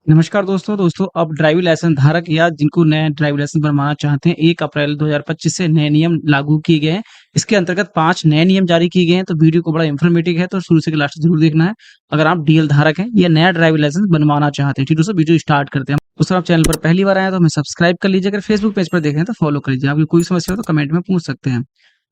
नमस्कार दोस्तों अब ड्राइविंग लाइसेंस धारक या जिनको नया ड्राइविंग लाइसेंस बनवाना चाहते हैं 1 अप्रैल 2025 से नए नियम लागू किए गए हैं। इसके अंतर्गत 5 नए नियम जारी किए गए हैं, तो वीडियो को बड़ा इन्फॉर्मेटिव है, तो शुरू से लास्ट तक जरूर देखना है। अगर आप डीएल धारक हैं या नया ड्राइविंग लाइसेंस बनवाना चाहते हैं। ठीक दोस्तों, वीडियो स्टार्ट करते हैं। दोस्तों, आप चैनल पर पहली बार आए हैं तो हमें सब्सक्राइब कर लीजिए। अगर फेसबुक पेज पर देख रहे हैं तो फॉलो कर लीजिए। आपकी कोई समस्या हो तो कमेंट में पूछ सकते हैं।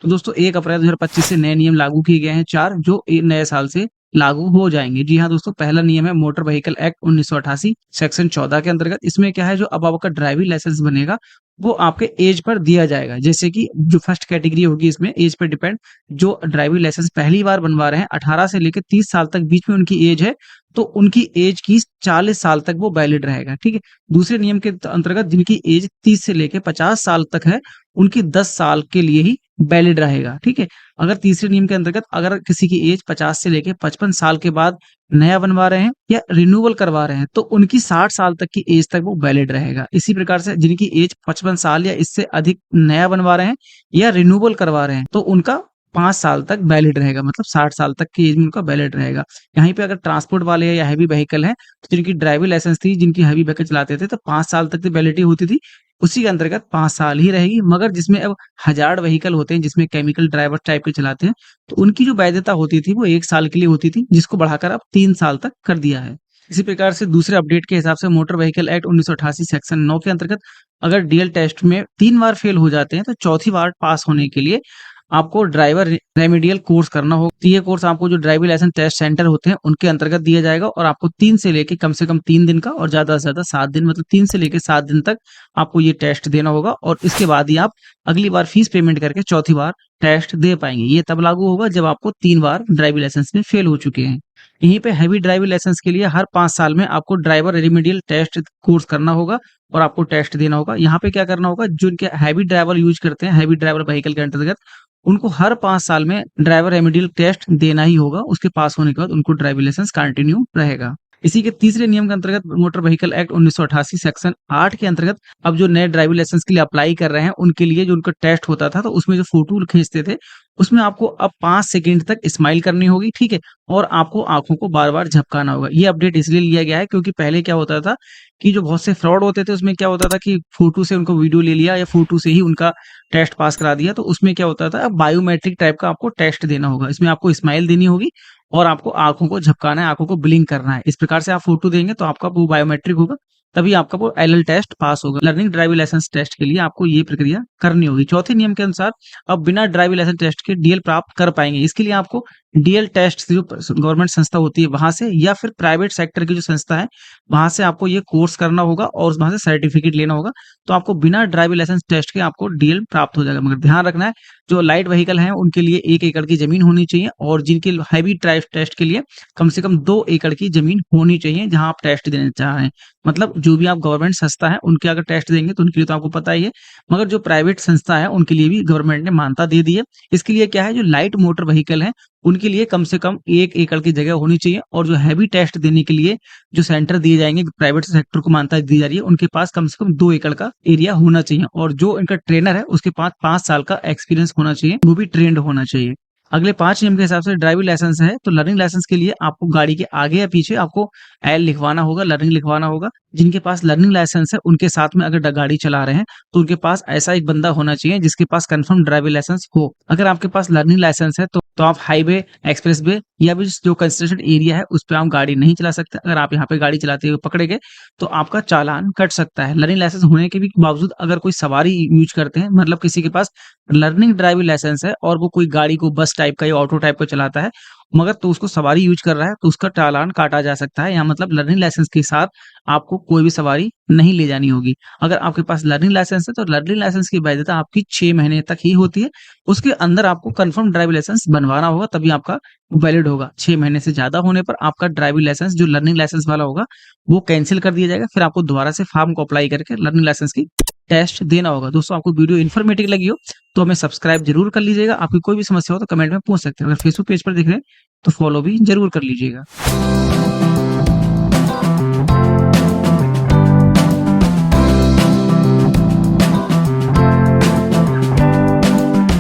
तो दोस्तों, 1 अप्रैल 2025 से नए नियम लागू किए गए हैं 4, जो नए साल से लागू हो जाएंगे। जी हाँ दोस्तों, पहला नियम है मोटर व्हीकल एक्ट 1988 सेक्शन 14 के अंतर्गत। इसमें क्या है, जो अब आपका ड्राइविंग लाइसेंस बनेगा वो आपके एज पर दिया जाएगा। जैसे कि जो फर्स्ट कैटेगरी होगी इसमें एज पर डिपेंड, जो ड्राइविंग लाइसेंस पहली बार बनवा रहे हैं 18 से लेकर 30 साल तक बीच में उनकी एज है, तो उनकी एज की 40 साल तक वो वैलिड रहेगा। ठीक है। दूसरे नियम के अंतर्गत जिनकी एज 30 से लेकर 50 साल तक है, उनकी 10 साल के लिए ही वैलिड रहेगा। ठीक है। अगर तीसरे नियम के अंतर्गत अगर किसी की एज 50 से लेके 55 साल के बाद नया बनवा रहे हैं या रिन्यूअल करवा रहे हैं, तो उनकी 60 साल तक की एज तक वो वैलिड रहेगा। इसी प्रकार से जिनकी एज 55 साल या इससे अधिक नया बनवा रहे हैं या रिन्यूअल करवा रहे हैं, तो उनका 5 साल तक वैलिड रहेगा, मतलब 60 साल तक की एज में उनका वैलिड रहेगा। यहीं पे अगर ट्रांसपोर्ट वाले या हैवी व्हीकल है, तो जिनकी ड्राइविंग लाइसेंस थी, जिनकी हैवी व्हीकल चलाते थे, तो 5 साल तक की वैलिडिटी होती थी, उसी के अंतर्गत 5 साल ही रहेगी। मगर जिसमें अब हजार्ड व्हीकल होते हैं, जिसमें केमिकल ड्राइवर टाइप के चलाते हैं, तो उनकी जो वैधता होती थी वो 1 साल के लिए होती थी, जिसको बढ़ाकर अब 3 साल तक कर दिया है। इसी प्रकार से दूसरे अपडेट के हिसाब से मोटर व्हीकल एक्ट 1988 सेक्शन 9 के अंतर्गत अगर डीएल टेस्ट में 3 बार फेल हो जाते हैं, तो चौथी बार पास होने के लिए आपको ड्राइवर रेमेडियल कोर्स करना होगा। तो ये कोर्स आपको जो ड्राइविंग लाइसेंस टेस्ट सेंटर होते हैं उनके अंतर्गत दिया जाएगा, और आपको 3 से लेके कम से कम 3 दिन का और ज्यादा से ज्यादा 7 दिन, मतलब 3 से लेके 7 दिन तक आपको ये टेस्ट देना होगा। और इसके बाद ही आप अगली बार फीस पेमेंट करके चौथी बार टेस्ट दे पाएंगे। ये तब लागू होगा जब आपको 3 बार ड्राइविंग लाइसेंस में फेल हो चुके हैं। यहीं पे हैवी ड्राइविंग लाइसेंस के लिए हर 5 साल में आपको ड्राइवर रेमेडियल टेस्ट कोर्स करना होगा और आपको टेस्ट देना होगा। यहाँ पे क्या करना होगा, जो इनके हैवी ड्राइवर यूज करते हैं, हैवी ड्राइवर व्हीकल के अंतर्गत, उनको हर 5 साल में ड्राइवर रेमेडियल टेस्ट देना ही होगा। उसके पास होने के बाद उनको ड्राइविंग लाइसेंस कंटिन्यू रहेगा। इसी के तीसरे नियम के अंतर्गत मोटर व्हीकल एक्ट 1988 सेक्शन 8 के अंतर्गत अब जो नए ड्राइविंग लाइसेंस के लिए अप्लाई कर रहे हैं, उनके लिए जो उनका टेस्ट होता था, तो उसमें जो फोटो खींचते थे, उसमें आपको अब 5 सेकंड तक स्माइल करनी होगी। ठीक है। और आपको आंखों को बार बार झपकाना होगा। ये अपडेट इसलिए लिया गया है क्योंकि पहले क्या होता था कि जो बहुत से फ्रॉड होते थे, उसमें क्या होता था कि फोटो से उनको वीडियो ले लिया या फोटो से ही उनका टेस्ट पास करा दिया। तो उसमें क्या होता था, अब बायोमेट्रिक टाइप का आपको टेस्ट देना होगा। इसमें आपको स्माइल देनी होगी और आपको आंखों को झपकाना है, आंखों को ब्लिंक करना है। इस प्रकार से आप फोटो देंगे तो आपका वो बायोमेट्रिक होगा, तभी आपका वो एलएल टेस्ट पास होगा। लर्निंग ड्राइविंग लाइसेंस टेस्ट के लिए आपको ये प्रक्रिया करनी होगी। चौथे नियम के अनुसार अब बिना ड्राइविंग लाइसेंस टेस्ट के डीएल प्राप्त कर पाएंगे। इसके लिए आपको डीएल टेस्ट जो गवर्नमेंट संस्था होती है वहां से, या फिर प्राइवेट सेक्टर की जो संस्था है वहां से आपको ये कोर्स करना होगा और वहां से सर्टिफिकेट लेना होगा। तो आपको बिना ड्राइविंग लाइसेंस टेस्ट के आपको डीएल प्राप्त हो जाएगा। मगर ध्यान रखना है, जो लाइट व्हीकल है उनके लिए 1 एकड़ की जमीन होनी चाहिए, और जिनके हैवी ड्राइव टेस्ट के लिए कम से कम 2 एकड़ की जमीन होनी चाहिए जहां आप टेस्ट देना चाह रहे हैं। मतलब जो भी आप गवर्नमेंट संस्था है उनके अगर टेस्ट देंगे तो उनके लिए तो आपको पता ही है, मगर जो प्राइवेट संस्था है उनके लिए भी गवर्नमेंट ने मान्यता दे दी है। इसके लिए क्या है, जो लाइट मोटर व्हीकल है उनके लिए कम से कम 1 एकड़ की जगह होनी चाहिए, और जो हैवी टेस्ट देने के लिए जो सेंटर दिए जाएंगे, प्राइवेट सेक्टर को मान्यता दी जा रही है, उनके पास कम से कम 2 एकड़ का एरिया होना चाहिए, और जो इनका ट्रेनर है उसके पास 5 साल का एक्सपीरियंस होना चाहिए, वो भी ट्रेंड होना चाहिए। अगले 5 नियम के हिसाब से ड्राइविंग लाइसेंस है, तो लर्निंग लाइसेंस के लिए आपको गाड़ी के आगे या पीछे आपको एल लिखवाना होगा, लर्निंग लिखवाना होगा। जिनके पास लर्निंग लाइसेंस है उनके साथ में अगर गाड़ी चला रहे हैं तो उनके पास ऐसा एक बंदा होना चाहिए जिसके पास कंफर्म ड्राइविंग लाइसेंस हो। अगर आपके पास लर्निंग लाइसेंस है तो आप हाईवे, एक्सप्रेस वे या भी जो कंस्ट्रक्शन एरिया है उस पर आप गाड़ी नहीं चला सकते। अगर आप यहाँ पे गाड़ी चलाते हुए पकड़े गए तो आपका चालान कट सकता है। लर्निंग लाइसेंस होने के भी बावजूद अगर कोई सवारी यूज करते हैं, मतलब किसी के पास लर्निंग ड्राइविंग लाइसेंस है और वो कोई गाड़ी को बस टाइप का या ऑटो टाइप का चलाता है, मगर तो उसको सवारी यूज कर रहा है, तो उसका चालान काटा जा सकता है। यहाँ मतलब लर्निंग लाइसेंस के साथ आपको कोई भी सवारी नहीं ले जानी होगी। अगर आपके पास लर्निंग लाइसेंस है तो लर्निंग लाइसेंस की वैधता आपकी 6 महीने तक ही होती है। उसके अंदर आपको कंफर्म ड्राइविंग लाइसेंस बनवाना होगा, तभी आपका वैलिड होगा। 6 महीने से ज्यादा होने पर आपका ड्राइविंग लाइसेंस जो लर्निंग लाइसेंस वाला होगा वो कैंसिल कर दिया जाएगा। फिर आपको दोबारा से फॉर्म को अप्लाई करके लर्निंग लाइसेंस की टेस्ट देना होगा। दोस्तों, आपको वीडियो इन्फॉर्मेटिव लगी हो तो हमें सब्सक्राइब जरूर कर लीजिएगा। आपकी कोई भी समस्या हो तो कमेंट में पूछ सकते हैं। अगर फेसबुक पेज पर देख रहे हैं तो फॉलो भी जरूर कर लीजिएगा।